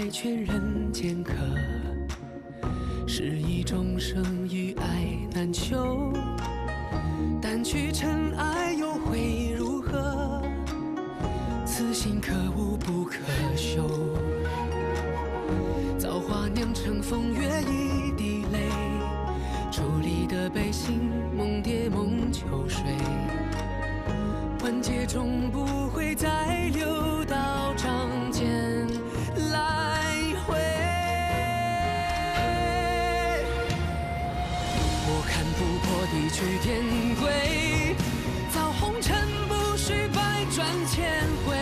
怀全人间客，是一种生与爱难求。但去尘埃又会如何？此心可无不可休。造化酿成风月一滴泪，伫立的悲心梦蝶梦秋水。万劫终不会再流到掌间来回。我看不破地去天归，造红尘不须百转千回。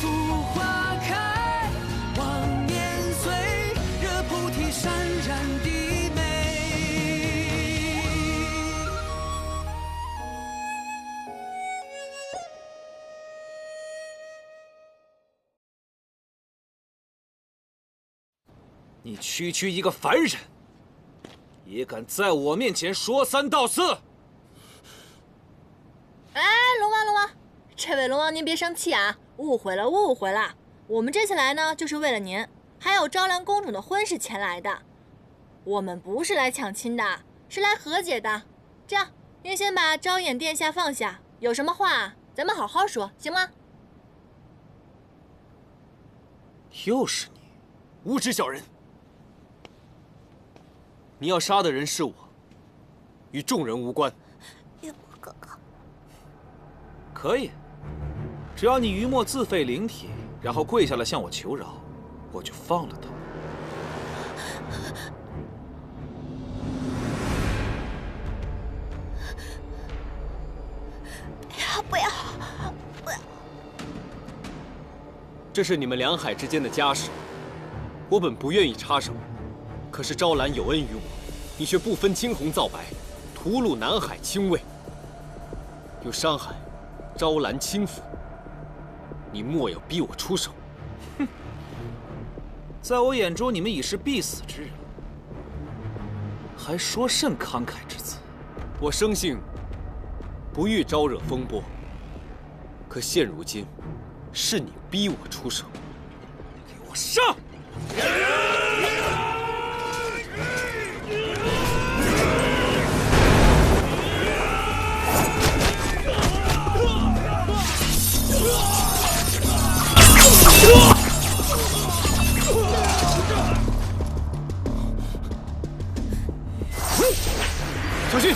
浮花开，望年岁，惹菩提潸然低眉。你区区一个凡人，也敢在我面前说三道四？哎，龙王，这位龙王您别生气啊，误会了。我们这次来呢，就是为了您，还有昭兰公主的婚事前来的。我们不是来抢亲的，是来和解的。这样，您先把昭衍殿下放下，有什么话咱们好好说，行吗？又是你，无知小人！你要杀的人是我，与众人无关。雨墨哥哥，可以，只要你于墨自废灵体，然后跪下来向我求饶，我就放了他。不要！这是你们两海之间的家事，我本不愿意插手，可是昭兰有恩于我，你却不分青红皂白，屠戮南海亲卫，又伤害昭兰亲父，你莫要逼我出手。哼，在我眼中，你们已是必死之人，还说甚慷慨之词？我生性不欲招惹风波，可现如今，是你逼我出手。给我上！小心！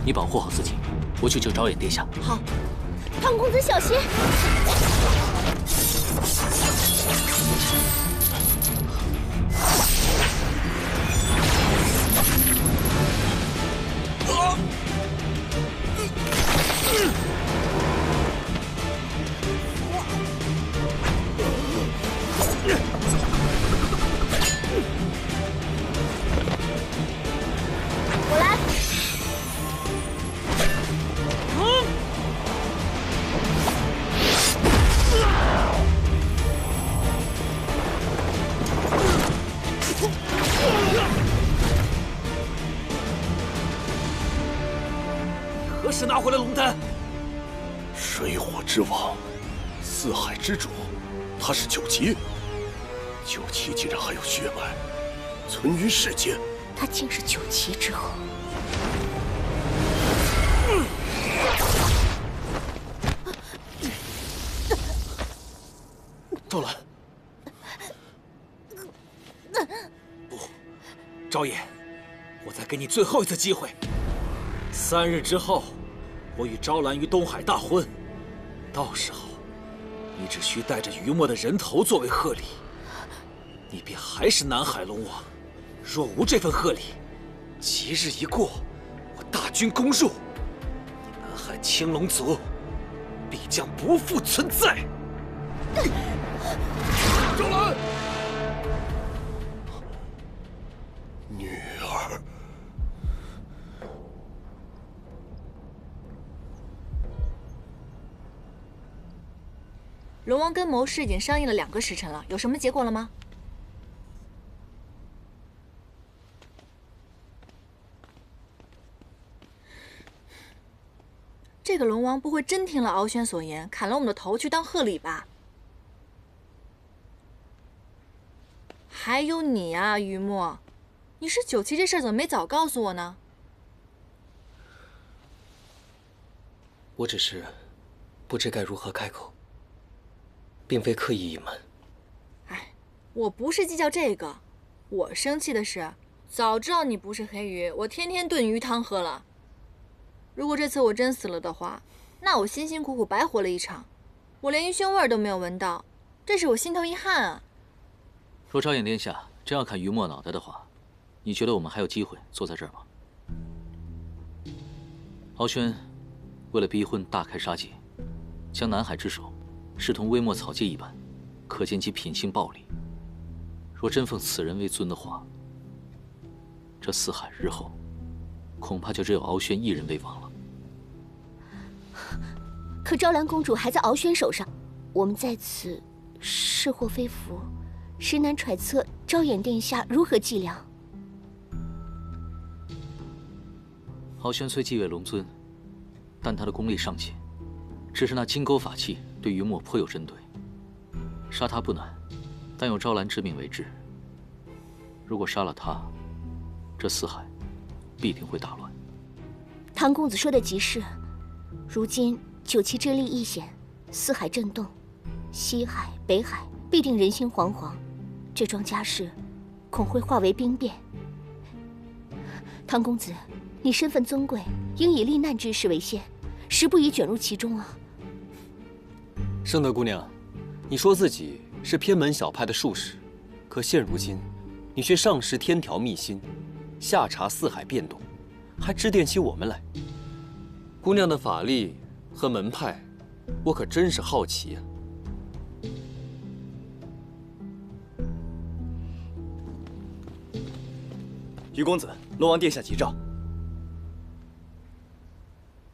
你保护好自己，我去救昭衍殿下。好，唐公子小心！我来。何时拿回来龙丹？水火之王，四海之主，他是九旗。九旗竟然还有血脉存于世间，他竟是九旗之后。赵兰，不，昭衍，我再给你最后一次机会。3日之后，我与昭兰于东海大婚，到时候，你只需带着于墨的人头作为贺礼，你便还是南海龙王。若无这份贺礼，吉日一过，我大军攻入，你南海青龙族必将不复存在。赵兰，女儿。龙王跟谋士已经商议了2个时辰了，有什么结果了吗？这个龙王不会真听了敖轩所言，砍了我们的头去当贺礼吧？还有你啊，于墨，你是9期这事儿怎么没早告诉我呢？我只是不知该如何开口，并非刻意隐瞒。哎，我不是计较这个，我生气的是，早知道你不是黑鱼，我天天炖鱼汤喝了。如果这次我真死了的话，那我辛辛苦苦白活了一场，我连鱼腥味都没有闻到，这是我心头一汗啊！若昭衍殿下真要砍于墨脑袋的话，你觉得我们还有机会坐在这儿吗？敖轩为了逼婚大开杀戒，将南海之首视同微末草芥一般，可见其品性暴戾。若真奉此人为尊的话，这四海日后恐怕就只有敖轩一人为王了。可昭兰公主还在敖轩手上，我们在此是祸非福，实难揣测昭衍殿下如何计量。敖轩虽继位龙尊，但他的功力尚浅，只是那金钩法器对于墨颇有针对，杀他不难，但有昭兰之命为之。如果杀了他，这四海必定会大乱。唐公子说的极是，如今9期之力一显，四海震动，西海、北海必定人心惶惶，这桩家事恐会化为兵变。唐公子，你身份尊贵，应以避难之事为先，实不宜卷入其中啊。圣德姑娘，你说自己是偏门小派的术士，可现如今，你却上识天条秘辛，下察四海变动，还指点起我们来。姑娘的法力和门派，我可真是好奇啊。于公子，龙王殿下急召。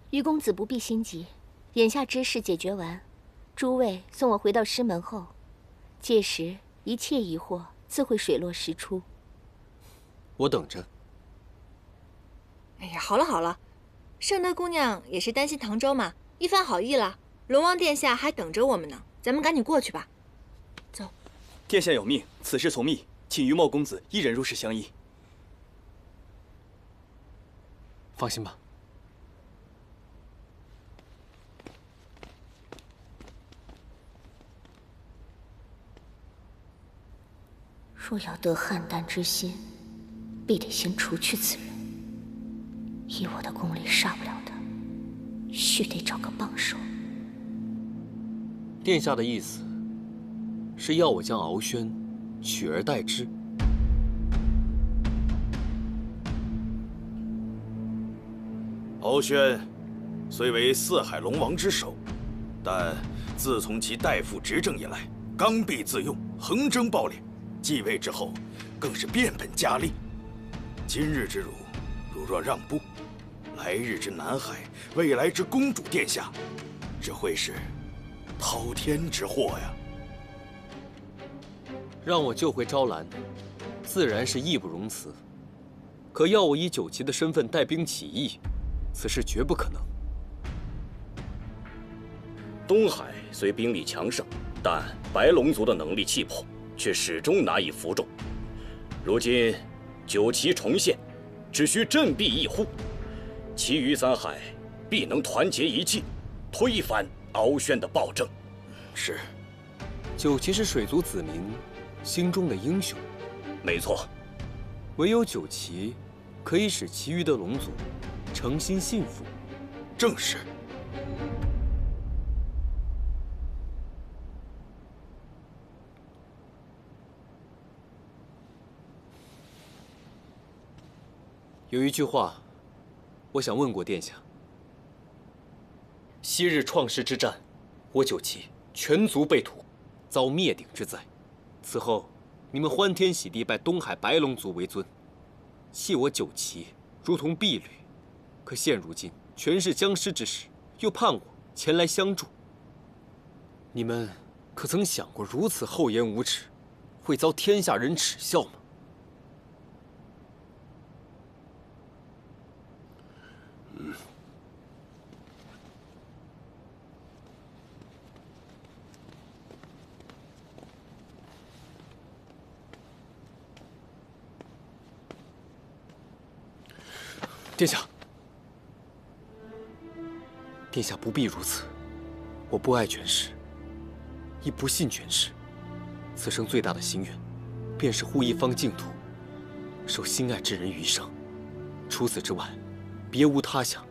于公子不必心急，眼下之事解决完，诸位送我回到师门后，届时一切疑惑自会水落石出。我等着。哎呀，好了好了，圣德姑娘也是担心唐州嘛，一番好意了。龙王殿下还等着我们呢，咱们赶紧过去吧。走。殿下有命，此事从密，请于墨公子一人入室相依。放心吧。若要得邯郸之心，必得先除去此人。以我的功力杀不了他，须得找个帮手。殿下的意思是要我将敖轩取而代之？敖轩虽为四海龙王之首，但自从其代父执政以来，刚愎自用，横征暴敛。继位之后，更是变本加厉。今日之辱，如若让步，来日之南海，未来之公主殿下，这会是滔天之祸呀！让我救回昭兰，自然是义不容辞。可要我以9期的身份带兵起义，此事绝不可能。东海虽兵力强盛，但白龙族的能力气魄却始终难以服众。如今9期重现，只需振臂一呼，其余3海必能团结一气，推翻敖轩的暴政。是9期是水族子民心中的英雄。没错，唯有9期可以使其余的龙族诚心信服。正是。有一句话，我想问过殿下。昔日创世之战，我9期全族被屠，遭灭顶之灾。此后，你们欢天喜地拜东海白龙族为尊，弃我9期如同婢女。可现如今全是僵尸之时，又盼我前来相助。你们可曾想过如此厚颜无耻，会遭天下人耻笑吗？殿下，殿下不必如此。我不爱权势，亦不信权势。此生最大的心愿，便是护一方净土，受心爱之人余生。除此之外，别无他想。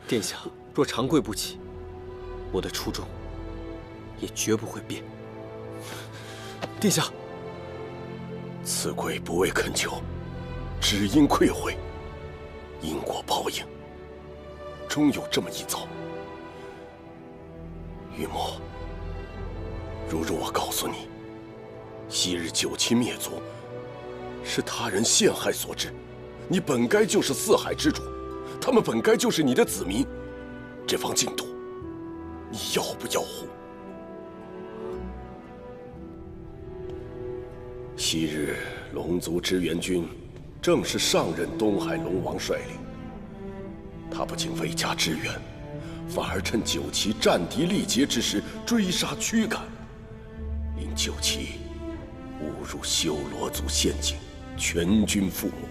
殿下若长跪不起，我的初衷也绝不会变。殿下，此跪不为恳求，只因愧悔。因果报应，终有这么一遭。玉墨，如我告诉你，昔日九旗灭族是他人陷害所致，你本该就是四海之主，他们本该就是你的子民。这方净土，你要不要护？昔日龙族支援军正是上任东海龙王率领，他不仅未加支援，反而趁九旗战敌力竭之时追杀驱赶，令九旗误入修罗族陷阱，全军覆没。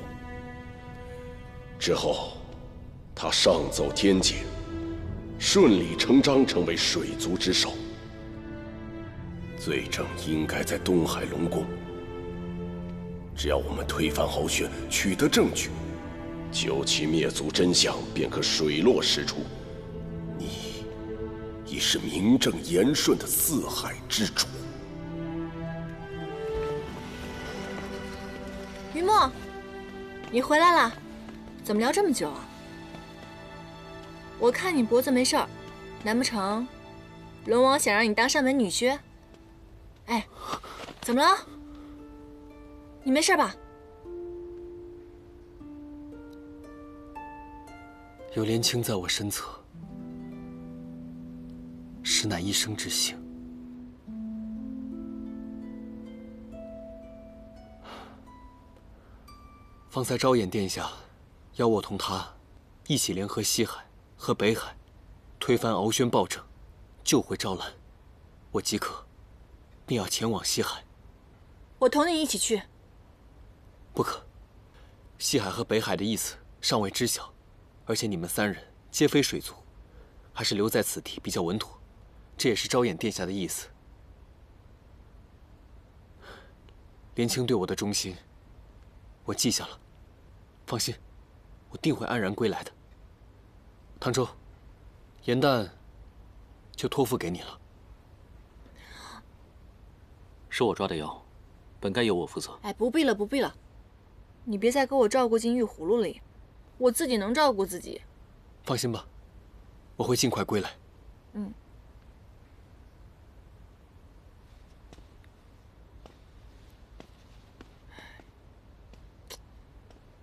之后，他上奏天界，顺理成章成为水族之首。罪证应该在东海龙宫。只要我们推翻敖玄，取得证据，九旗灭族真相便可水落石出。你已是名正言顺的四海之主。于墨，你回来了，怎么聊这么久啊？我看你脖子没事儿，难不成龙王想让你当上门女婿？哎，怎么了？你没事吧？有莲青在我身侧，实乃一生之幸。方才昭衍殿下邀我同他一起联合西海和北海，推翻敖宣暴政，救回昭兰。我即刻便要前往西海。我同你一起去。不可，西海和北海的意思尚未知晓，而且你们三人皆非水族，还是留在此地比较稳妥。这也是昭衍殿下的意思。莲青对我的忠心，我记下了。放心，我定会安然归来的。唐周，颜旦就托付给你了。是我抓的妖，本该由我负责。哎，不必了，不必了。你别再给我照顾进玉葫芦里，我自己能照顾自己。放心吧，我会尽快归来。嗯。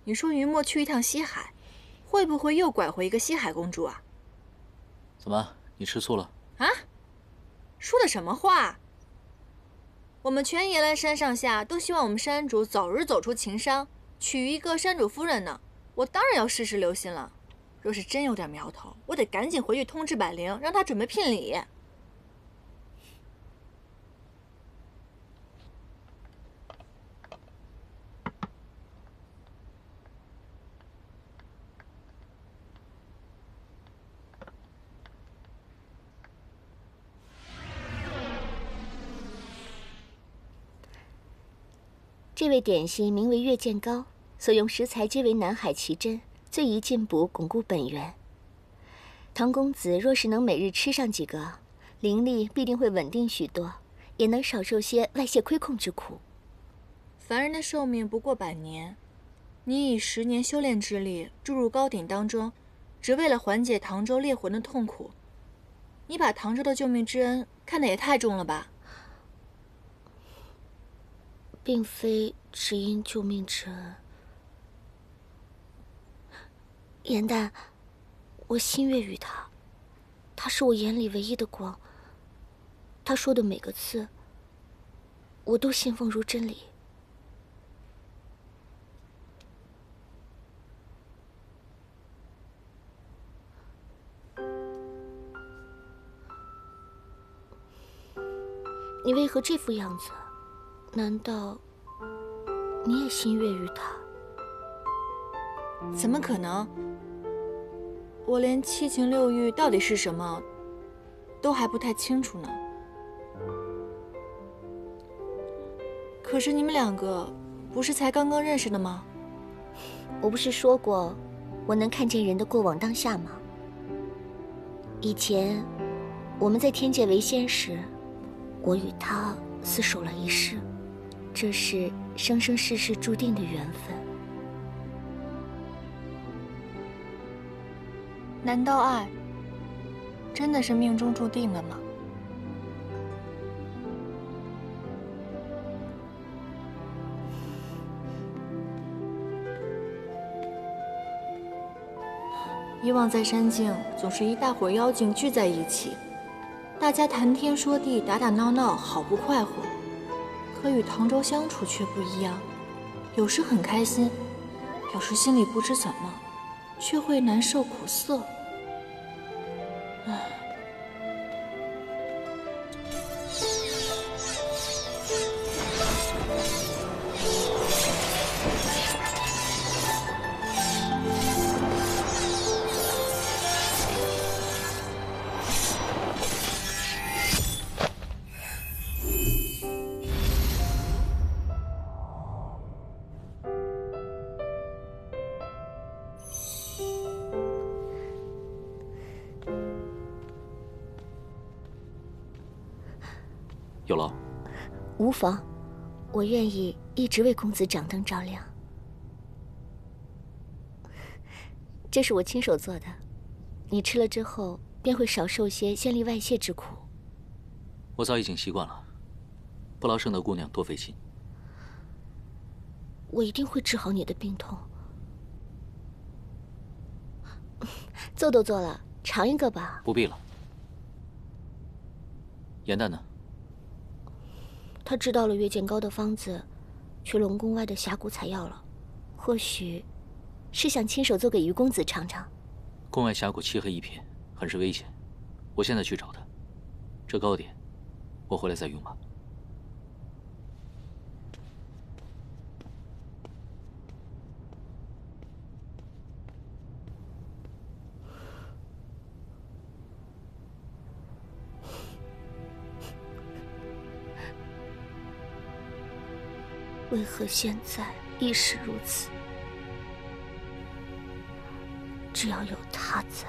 你说于墨去一趟西海，会不会又拐回一个西海公主啊？怎么，你吃醋了？啊？说的什么话？我们全延兰山上下都希望我们山主早日走出情伤，娶一个山主夫人呢。我当然要事事留心了。若是真有点苗头，我得赶紧回去通知百灵，让他准备聘礼。这味点心名为月见糕，所用食材皆为南海奇珍，最宜进补，巩固本源。唐公子若是能每日吃上几个，灵力必定会稳定许多，也能少受些外界亏空之苦。凡人的寿命不过100年，你以10年修炼之力注入糕点当中，只为了缓解唐州猎魂的痛苦，你把唐州的救命之恩看得也太重了吧？并非只因救命之恩。颜旦，我心悦于他，他是我眼里唯一的光。他说的每个字，我都信奉如真理。你为何这副样子？难道你也心悦于他？怎么可能？我连七情六欲到底是什么，都还不太清楚呢。可是你们两个不是才刚刚认识的吗？我不是说过，我能看见人的过往当下吗？以前我们在天界为仙时，我与他厮守了一世，这是生生世世注定的缘分。难道爱真的是命中注定的吗？以往在山境，总是一大伙妖精聚在一起，大家谈天说地，打打闹闹，好不快活。可与唐周相处却不一样，有时很开心，有时心里不知怎么，却会难受苦涩。唉。有劳。无妨，我愿意一直为公子掌灯照亮。这是我亲手做的，你吃了之后便会少受些仙力外泄之苦。我早已经习惯了，不劳圣德姑娘多费心。我一定会治好你的病痛。做都做了，尝一个吧。不必了。颜淡呢？他知道了月见膏的方子，去龙宫外的峡谷采药了。或许是想亲手做给于公子尝尝。宫外峡谷漆黑一片，很是危险。我现在去找他。这糕点，我回来再用吧。为何现在亦是如此？只要有他在，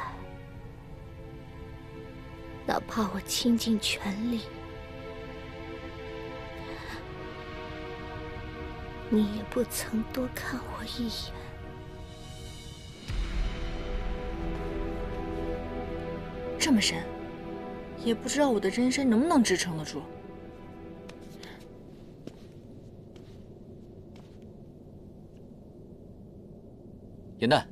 哪怕我倾尽全力，你也不曾多看我一眼。这么深，也不知道我的真身能不能支撑得住。颜淡，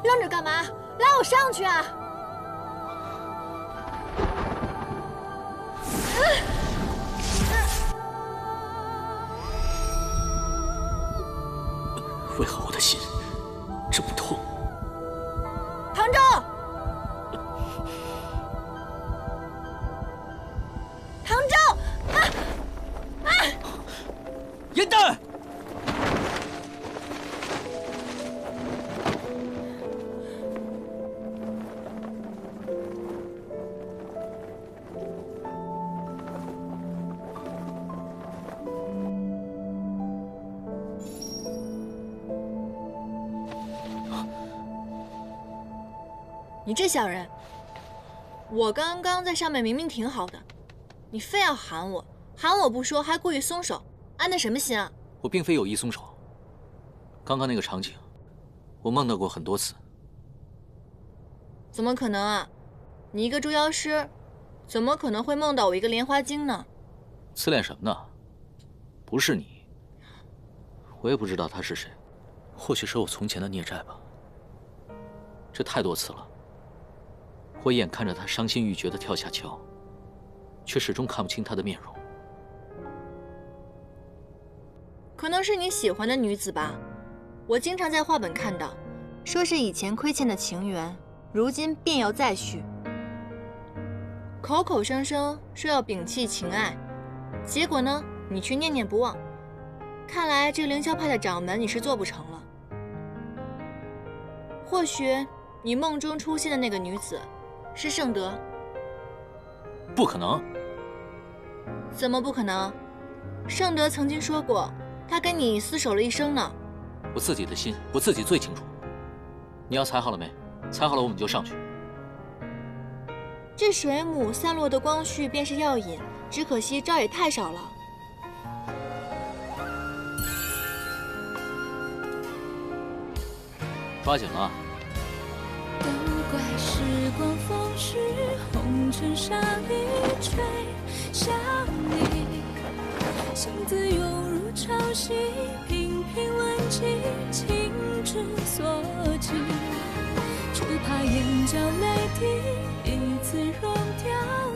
愣着干嘛？拉我上去啊！为何我的心这么痛？唐周，唐周，颜淡，你这小人！我刚刚在上面明明挺好的，你非要喊我，喊我不说，还故意松手，安的什么心啊？我并非有意松手。刚刚那个场景，我梦到过很多次。怎么可能啊？你一个捉妖师，怎么可能会梦到我一个莲花精呢？自恋什么呢？不是你，我也不知道他是谁，或许是我从前的孽债吧。这太多次了。我眼看着他伤心欲绝地跳下桥，却始终看不清他的面容。可能是你喜欢的女子吧，我经常在话本看到，说是以前亏欠的情缘，如今便要再续。口口声声说要摒弃情爱，结果呢，你却念念不忘。看来这凌霄派的掌门你是做不成了。或许你梦中出现的那个女子是圣德？不可能！怎么不可能？圣德曾经说过，他跟你厮守了一生呢。我自己的心，我自己最清楚。你要裁好了没？裁好了，我们就上去。这水母散落的光绪便是药引，只可惜招也太少了。抓紧了。都怪时光风逝，红尘沙里吹向你，心字涌入潮汐，频频问起，情之所寄，只怕眼角泪滴，一次融掉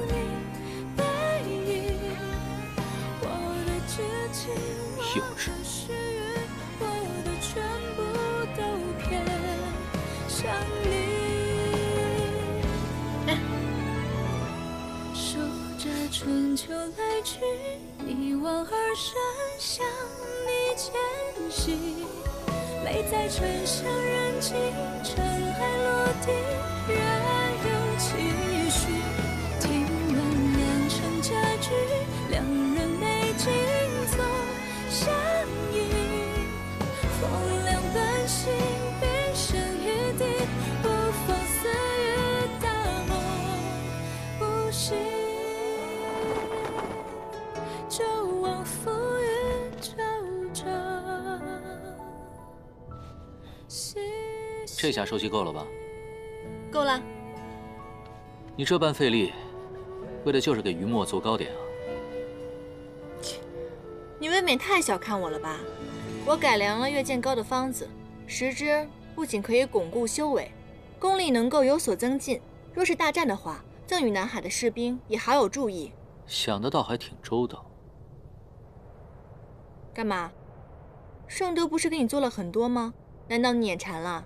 你背影。我的痴情，我的誓约，我的全部都偏向你。守着春秋来去，一往而深，向你前行。泪在沉香燃尽，尘埃落地，仍有期许。听闻良辰佳句，两人美景总相依。风凉本性，冰生一地，不妨似雨大梦不醒。就往浮云皱皱。这下收集够了吧？够了。你这般费力，为的就是给于墨做糕点啊！你未免太小看我了吧？我改良了月见糕的方子，食之不仅可以巩固修为，功力能够有所增进。若是大战的话，赠与南海的士兵也好有助益。想的倒还挺周到。干嘛？圣德不是给你做了很多吗？难道你眼馋了？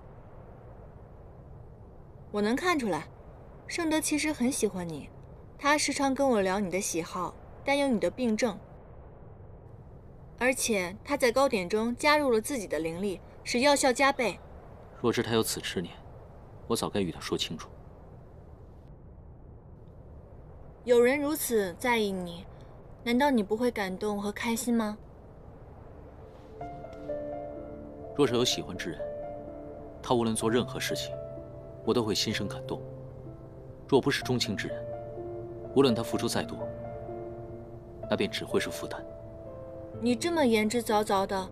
我能看出来，圣德其实很喜欢你，他时常跟我聊你的喜好，担忧你的病症，而且他在糕点中加入了自己的灵力，使药效加倍。若知他有此执念，我早该与他说清楚。有人如此在意你，难道你不会感动和开心吗？若是有喜欢之人，他无论做任何事情，我都会心生感动；若不是钟情之人，无论他付出再多，那便只会是负担。你这么言之凿凿的，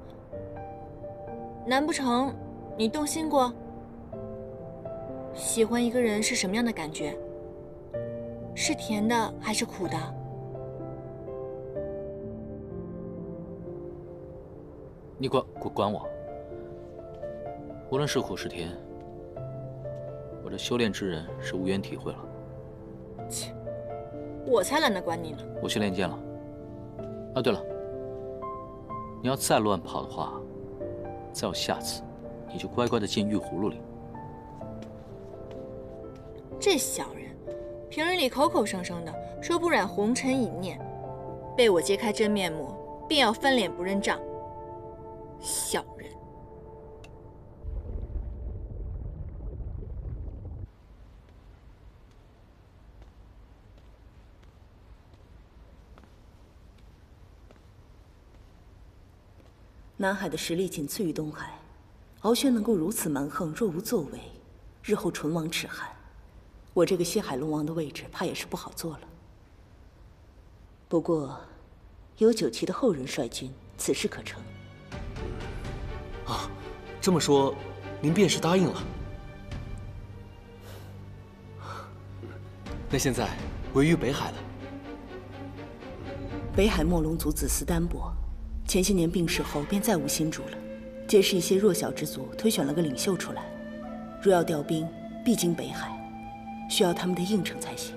难不成你动心过？喜欢一个人是什么样的感觉？是甜的还是苦的？你管我？无论是苦是甜，我这修炼之人是无缘体会了。切，我才懒得管你呢。我去练剑了。啊，对了，你要再乱跑的话，再有下次，你就乖乖的进玉葫芦里。这小人，平日里口口声声的说不染红尘一念，被我揭开真面目，便要翻脸不认账。小人。南海的实力仅次于东海，敖轩能够如此蛮横，若无作为，日后唇亡齿寒，我这个西海龙王的位置怕也是不好做了。不过，有九旗的后人率军，此事可成。啊，这么说，您便是答应了。那现在围于北海了。北海墨龙族子嗣单薄。前些年病逝后，便再无新主了。皆是一些弱小之族推选了个领袖出来。若要调兵，毕竟北海需要他们的应承才行。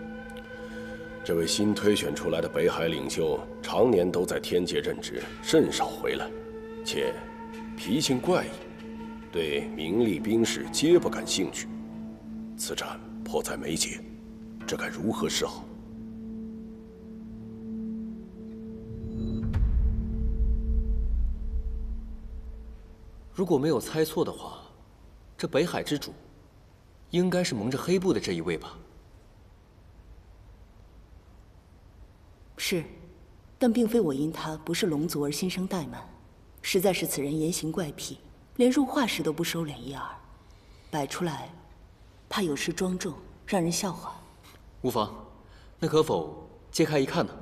这位新推选出来的北海领袖，常年都在天界任职，甚少回来，且脾性怪异，对名利兵士皆不感兴趣。此战迫在眉睫，这该如何是好？如果没有猜错的话，这北海之主，应该是蒙着黑布的这一位吧？是，但并非我因他不是龙族而心生怠慢，实在是此人言行怪僻，连入画时都不收敛一二，摆出来，怕有失庄重，让人笑话。无妨，那可否揭开一看呢？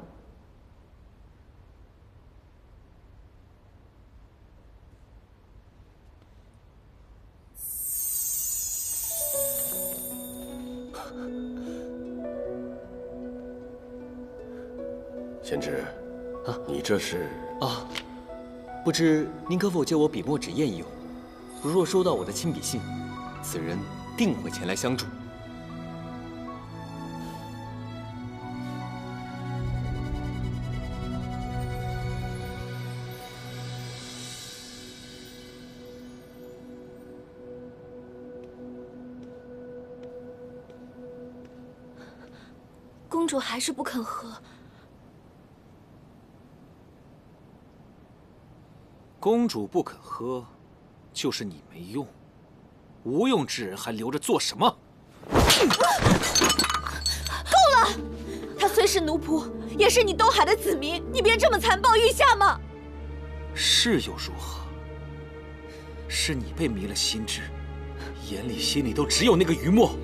贤侄，你这是？不知您可否借我笔墨纸砚一用？如若收到我的亲笔信，此人定会前来相助。公主还是不肯喝。公主不肯喝，就是你没用。无用之人还留着做什么？够了！他虽是奴仆，也是你东海的子民，你别这么残暴，御下吗？是又如何？是你被迷了心智，眼里心里都只有那个于墨。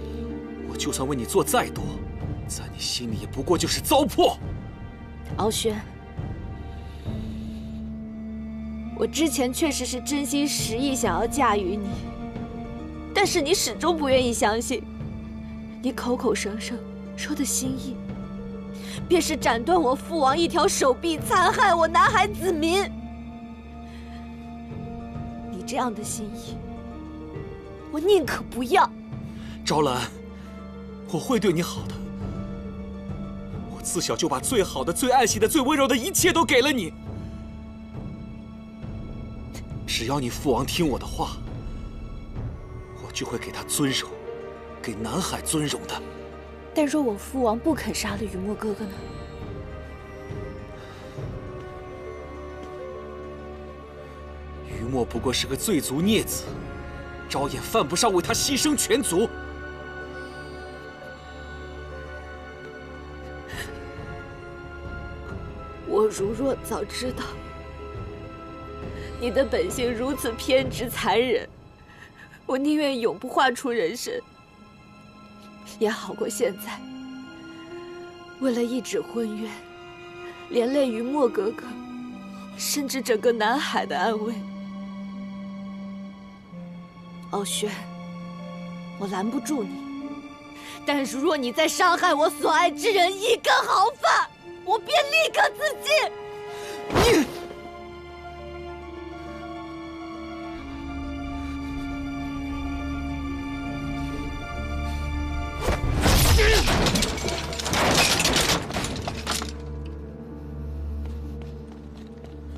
我就算为你做再多，在你心里也不过就是糟粕。敖轩。我之前确实是真心实意想要嫁与你，但是你始终不愿意相信。你口口声声说的心意，便是斩断我父王一条手臂，残害我南海子民。你这样的心意，我宁可不要。昭兰，我会对你好的。我自小就把最好的、最爱惜的、最温柔的一切都给了你。只要你父王听我的话，我就会给他尊荣，给南海尊荣的。但若我父王不肯杀了雨墨哥哥呢？于墨不过是个罪族孽子，昭衍犯不上为他牺牲全族。我如若早知道你的本性如此偏执残忍，我宁愿永不化出人身，也好过现在为了一纸婚约，连累于墨哥哥，甚至整个南海的安危。敖轩，我拦不住你，但如若你再伤害我所爱之人一根毫发，我便立刻自尽。你。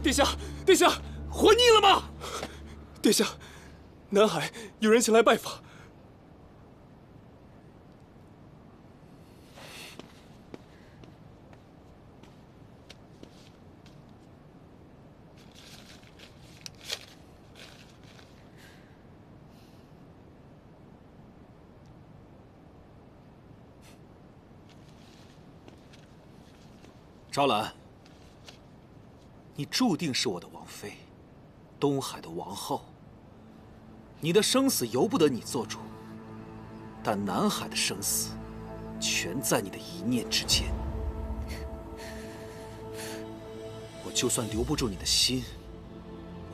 殿下，殿下，活腻了吗？殿下，南海有人前来拜访。昭兰，你注定是我的王妃，东海的王后。你的生死由不得你做主，但南海的生死，全在你的一念之间。我就算留不住你的心，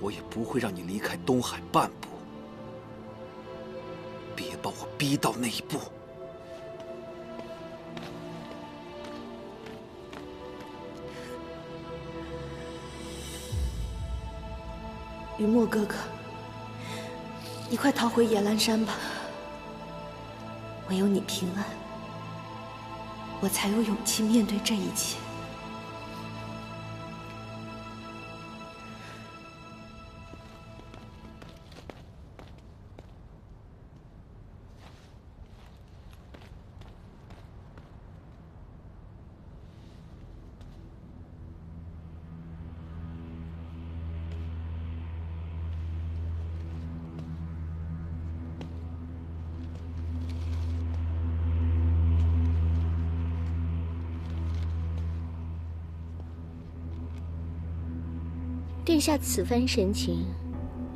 我也不会让你离开东海半步。别把我逼到那一步。雨墨哥哥，你快逃回野兰山吧。唯有你平安，我才有勇气面对这一切。殿下此番神情，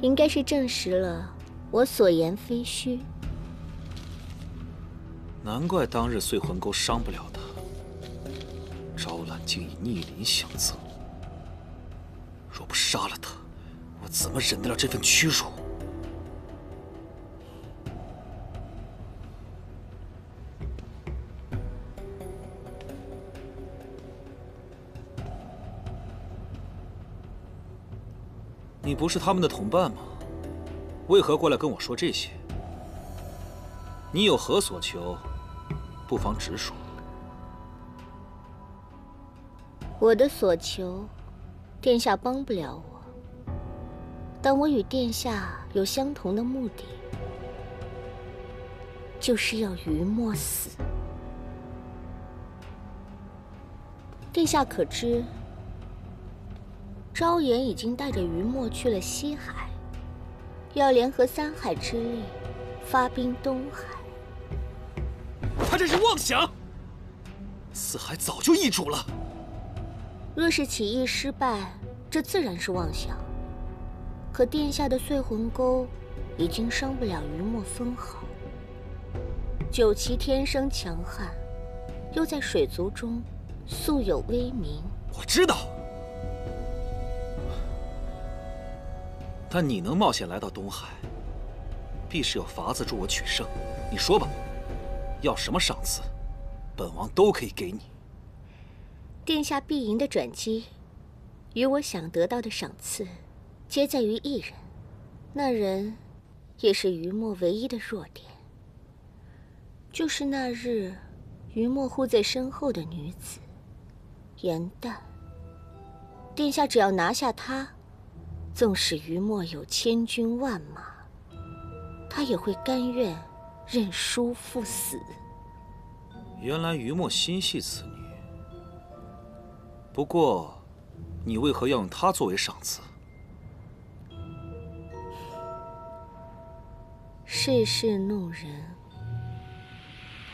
应该是证实了我所言非虚。难怪当日碎魂钩伤不了他，招揽竟以逆鳞相赠。若不杀了他，我怎么忍得了这份屈辱？你不是他们的同伴吗？为何过来跟我说这些？你有何所求，不妨直说。我的所求，殿下帮不了我，但我与殿下有相同的目的，就是要于墨死。殿下可知？昭妍已经带着于墨去了西海，要联合三海之力，发兵东海。他这是妄想！四海早就易主了。若是起义失败，这自然是妄想。可殿下的碎魂钩已经伤不了于墨分毫。九岐天生强悍，又在水族中素有威名。我知道。但你能冒险来到东海，必是有法子助我取胜。你说吧，要什么赏赐，本王都可以给你。殿下必赢的转机，与我想得到的赏赐，皆在于一人。那人，也是于墨唯一的弱点，就是那日于墨护在身后的女子颜淡。殿下只要拿下她，纵使于墨有千军万马，他也会甘愿认输赴死。原来于墨心系此女，不过，你为何要用她作为赏赐？世事弄人，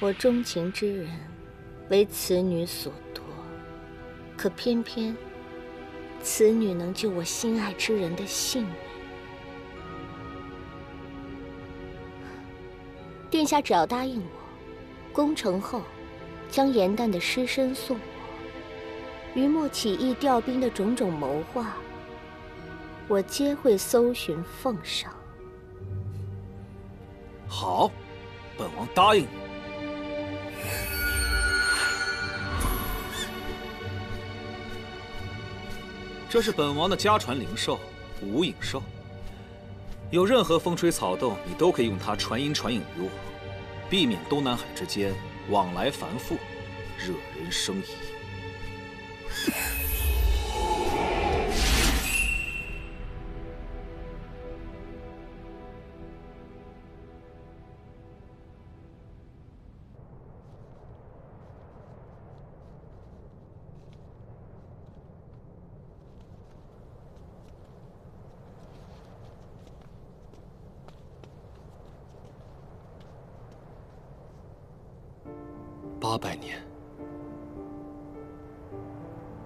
我钟情之人，为此女所夺，可偏偏此女能救我心爱之人的性命。殿下只要答应我，攻城后将颜淡的尸身送我，于墨起义调兵的种种谋划，我皆会搜寻奉上。好，本王答应你。这是本王的家传灵兽无影兽，有任何风吹草动，你都可以用它传音传影于我，避免东南海之间往来繁复，惹人生疑。800年，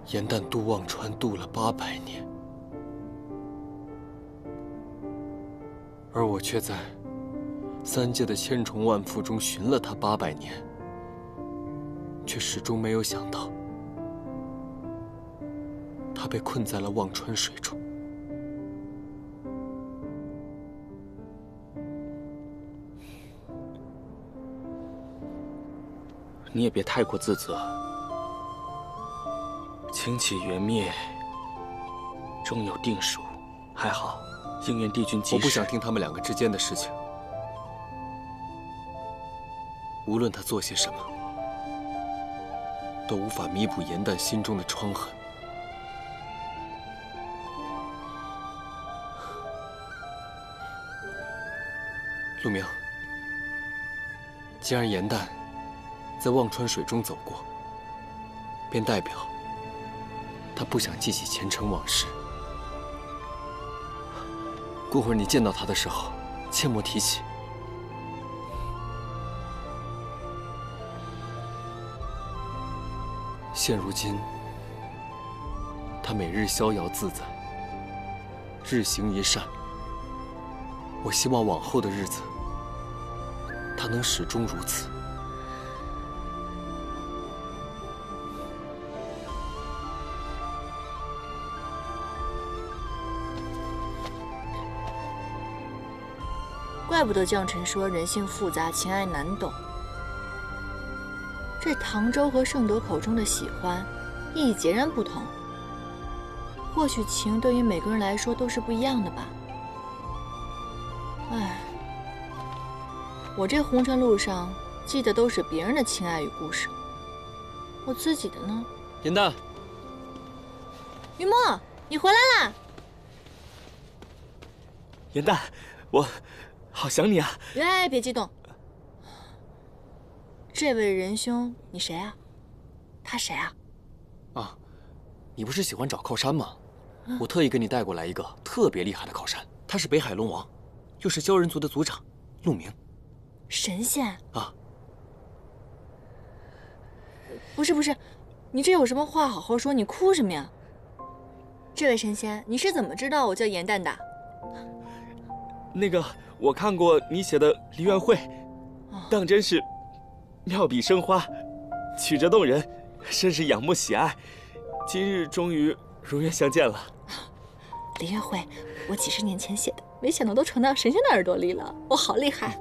颜淡渡忘川渡了800年，而我却在3界的千重万缚中寻了他800年，却始终没有想到，他被困在了忘川水中。你也别太过自责。清起元灭，终有定数。还好，应元帝君及时。我不想听他们2个之间的事情。无论他做些什么，都无法弥补严旦心中的疮痕。陆明，既然严旦在忘川水中走过，便代表他不想记起前尘往事。过会儿你见到他的时候，切莫提起。现如今，他每日逍遥自在，日行一善。我希望往后的日子，他能始终如此。怪不得将臣说人性复杂，情爱难懂。这唐周和盛德口中的喜欢，意义截然不同。或许情对于每个人来说都是不一样的吧。唉，我这红尘路上记的都是别人的情爱与故事，我自己的呢？严旦，云墨，你回来啦！严旦，我好想你啊！哎，别激动。这位仁兄，你谁啊？他谁啊？啊，你不是喜欢找靠山吗？我特意给你带过来一个特别厉害的靠山，他是北海龙王，又是鲛人族的族长，陆明。神仙啊！不是，你这有什么话好好说，你哭什么呀？这位神仙，你是怎么知道我叫严旦的？那个，我看过你写的梨园会，当真是妙笔生花，曲折动人，甚是仰慕喜爱。今日终于如愿相见了。梨园会，我几十年前写的，没想到都传到神仙的耳朵里了，我好厉害！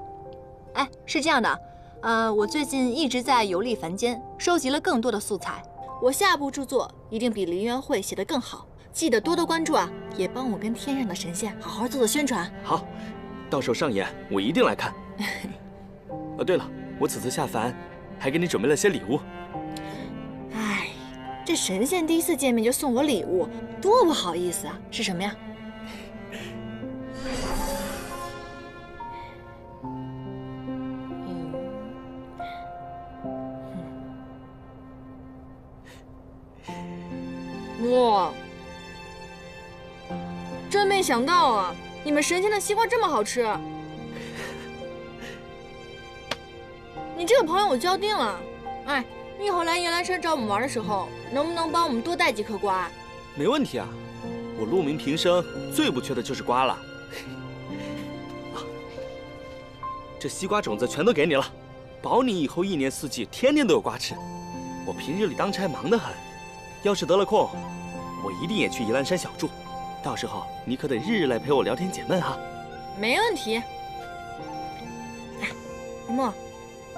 哎，是这样的，我最近一直在游历凡间，收集了更多的素材，我下部著作一定比梨园会写得更好，记得多多关注啊，也帮我跟天上的神仙好好做做宣传。好，到时候上演我一定来看。对了，我此次下凡还给你准备了些礼物。哎，这神仙第一次见面就送我礼物，多不好意思啊！是什么呀？哇，真没想到啊！你们神仙的西瓜这么好吃。你这个朋友我交定了，哎，你以后来阎兰山找我们玩的时候，能不能帮我们多带几颗瓜？没问题啊，我陆明平生最不缺的就是瓜了。这西瓜种子全都给你了，保你以后一年四季天天都有瓜吃。我平日里当差忙得很，要是得了空，我一定也去宜兰山小住。到时候你可得日日来陪我聊天解闷哈。没问题。哎，云墨，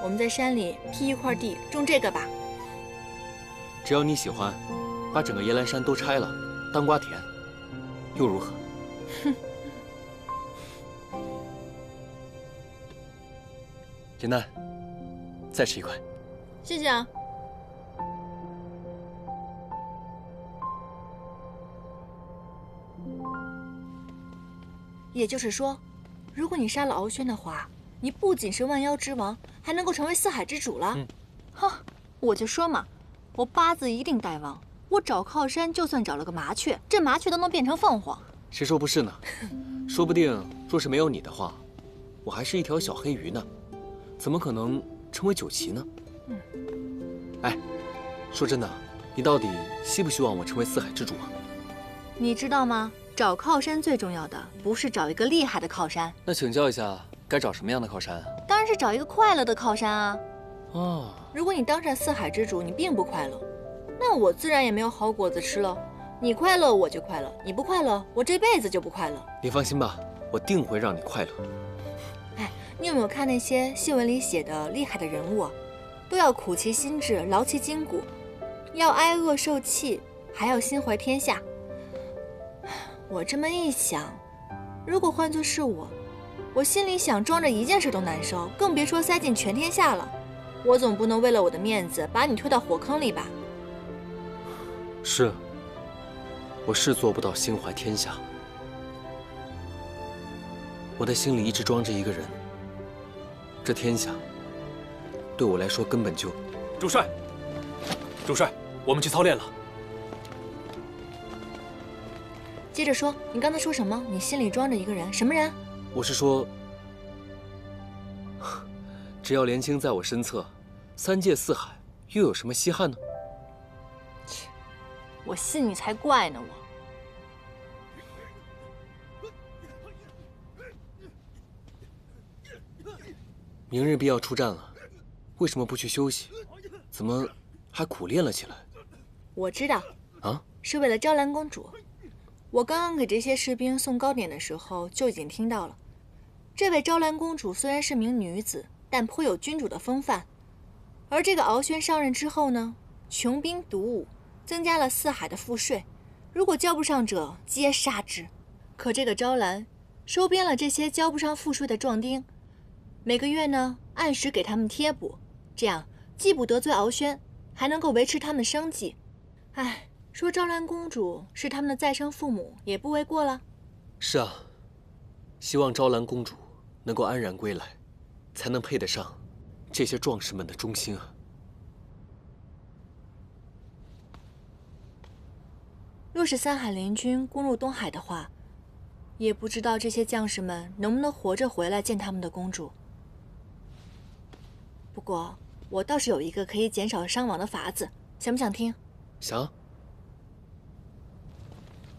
我们在山里辟一块地种这个吧。只要你喜欢，把整个耶兰山都拆了当瓜田，又如何？哼。严旦，再吃一块。谢谢啊。也就是说，如果你杀了敖轩的话，你不仅是万妖之王，还能够成为四海之主了。哼，我就说嘛，我八字一定带旺。我找靠山，就算找了个麻雀，这麻雀都能变成凤凰。谁说不是呢？说不定若是没有你的话，我还是一条小黑鱼呢，怎么可能成为九旗呢？哎，说真的，你到底希不希望我成为四海之主啊？你知道吗？找靠山最重要的不是找一个厉害的靠山，那请教一下，该找什么样的靠山啊？当然是找一个快乐的靠山啊。哦，如果你当上四海之主，你并不快乐，那我自然也没有好果子吃了。你快乐我就快乐，你不快乐我这辈子就不快乐。你放心吧，我定会让你快乐。哎，你有没有看那些戏文里写的厉害的人物啊？都要苦其心志，劳其筋骨，要挨饿受气，还要心怀天下。我这么一想，如果换作是我，我心里想装着一件事都难受，更别说塞进全天下了。我总不能为了我的面子把你推到火坑里吧？是，我是做不到心怀天下。我的心里一直装着一个人，这天下对我来说根本就……主帅，主帅，我们去操练了。接着说，你刚才说什么？你心里装着一个人，什么人？我是说，只要连青在我身侧，三界四海又有什么稀罕呢？我信你才怪呢！明日便要出战了，为什么不去休息？怎么还苦练了起来？我知道，啊，是为了昭兰公主。我刚刚给这些士兵送糕点的时候就已经听到了。这位昭兰公主虽然是名女子，但颇有君主的风范。而这个敖轩上任之后呢，穷兵黩武，增加了四海的赋税，如果交不上者，皆杀之。可这个昭兰收编了这些交不上赋税的壮丁，每个月呢按时给他们贴补，这样既不得罪敖轩，还能够维持他们生计。哎，说昭兰公主是他们的再生父母，也不为过了。是啊，希望昭兰公主能够安然归来，才能配得上这些壮士们的忠心啊。若是三海联军攻入东海的话，也不知道这些将士们能不能活着回来见他们的公主。不过我倒是有一个可以减少伤亡的法子，想不想听？想。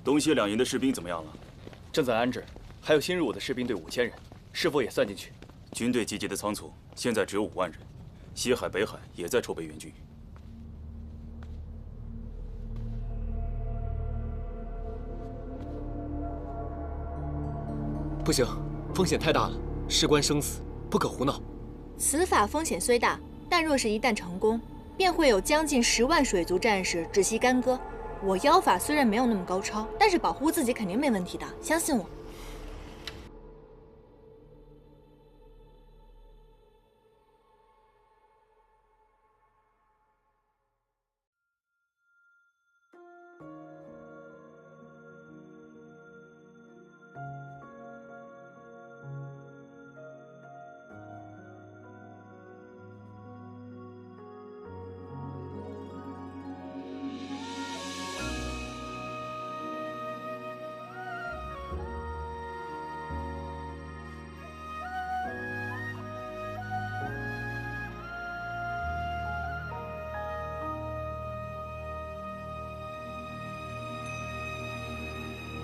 东西两营的士兵怎么样了？正在安置，还有新入伍的士兵队5000人，是否也算进去？军队集结的仓促，现在只有5万人。西海、北海也在筹备援军。不行，风险太大了，事关生死，不可胡闹。此法风险虽大，但若是一旦成功，便会有将近10万水族战士窒息干戈。我妖法虽然没有那么高超，但是保护自己肯定没问题的，相信我。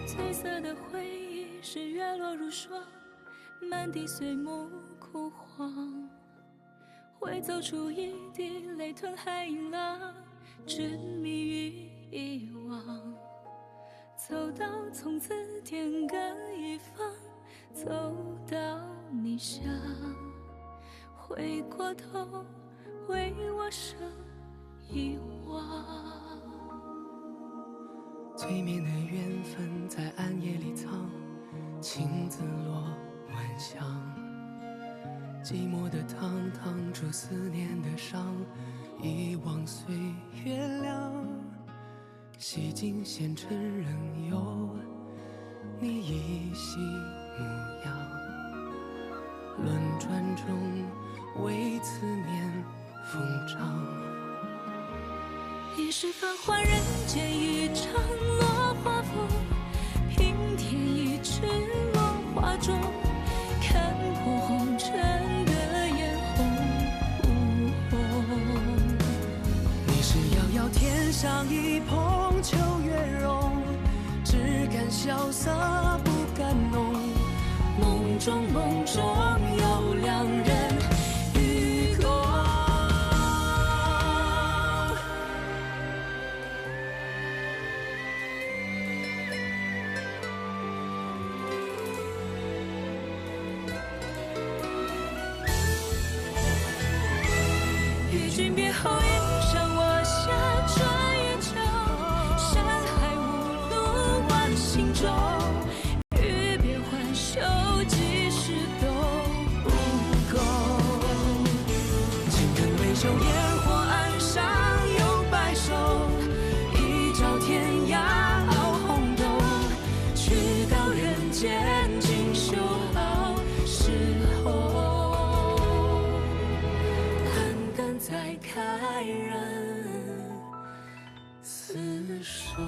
褪色的回忆是月落如霜，满地碎木枯黄，会走出一滴泪吞海银浪，执迷于遗忘。走到从此天各一方，走到你乡，回过头为我生遗忘。催眠的缘分在暗夜里藏，青子落晚香。寂寞的汤烫出思念的伤，遗忘岁月凉。洗尽纤尘仍有你依稀模样。轮转中为思念疯长。已是繁华人间一场落花风，平添一池落花中，看破红尘的眼红。你是遥遥天上一捧秋月容，只敢萧瑟不敢浓。梦中有两人与共。与君别后，迎上我下转眼秋，山海无路万心中。欲别还休几时冬？袖烟火岸上有白首，一朝天涯熬红豆，去到人间锦绣好时候，胆敢再开人厮守。